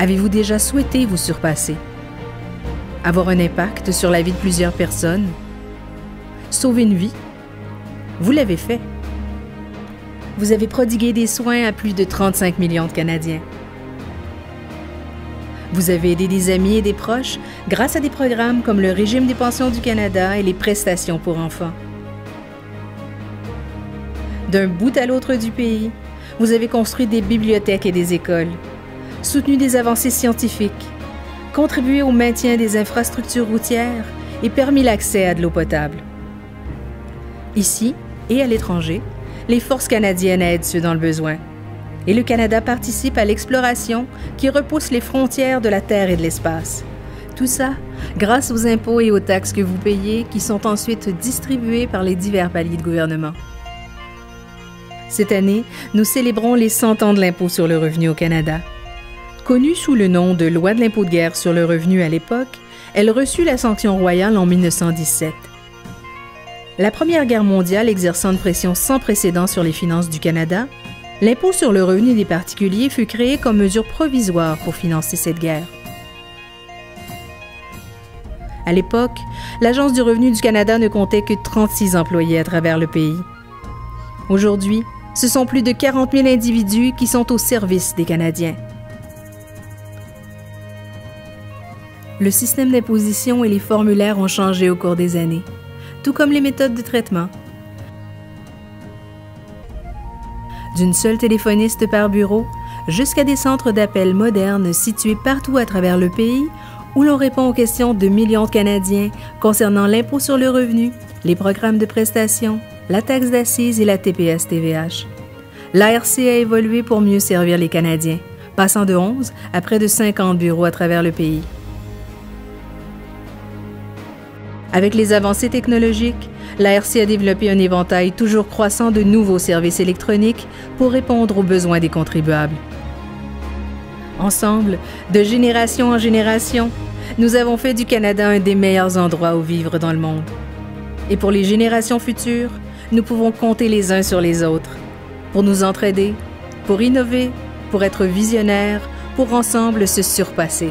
Avez-vous déjà souhaité vous surpasser? Avoir un impact sur la vie de plusieurs personnes? Sauver une vie? Vous l'avez fait. Vous avez prodigué des soins à plus de 35 millions de Canadiens. Vous avez aidé des amis et des proches grâce à des programmes comme le Régime des pensions du Canada et les prestations pour enfants. D'un bout à l'autre du pays, vous avez construit des bibliothèques et des écoles, soutenu des avancées scientifiques, contribué au maintien des infrastructures routières et permis l'accès à de l'eau potable. Ici et à l'étranger, les forces canadiennes aident ceux dans le besoin. Et le Canada participe à l'exploration qui repousse les frontières de la Terre et de l'espace. Tout ça grâce aux impôts et aux taxes que vous payez qui sont ensuite distribués par les divers paliers de gouvernement. Cette année, nous célébrons les 100 ans de l'impôt sur le revenu au Canada. Connue sous le nom de Loi de l'impôt de guerre sur le revenu à l'époque, elle reçut la sanction royale en 1917. La Première Guerre mondiale exerçant une pression sans précédent sur les finances du Canada, l'impôt sur le revenu des particuliers fut créé comme mesure provisoire pour financer cette guerre. À l'époque, l'Agence du revenu du Canada ne comptait que 36 employés à travers le pays. Aujourd'hui, ce sont plus de 40 000 individus qui sont au service des Canadiens. Le système d'imposition et les formulaires ont changé au cours des années, tout comme les méthodes de traitement. D'une seule téléphoniste par bureau jusqu'à des centres d'appel modernes situés partout à travers le pays où l'on répond aux questions de millions de Canadiens concernant l'impôt sur le revenu, les programmes de prestations, la taxe d'assises et la TPS-TVH. L'ARC a évolué pour mieux servir les Canadiens, passant de 11 à près de 50 bureaux à travers le pays. Avec les avancées technologiques, l'ARC a développé un éventail toujours croissant de nouveaux services électroniques pour répondre aux besoins des contribuables. Ensemble, de génération en génération, nous avons fait du Canada un des meilleurs endroits où vivre dans le monde. Et pour les générations futures, nous pouvons compter les uns sur les autres, pour nous entraider, pour innover, pour être visionnaires, pour ensemble se surpasser.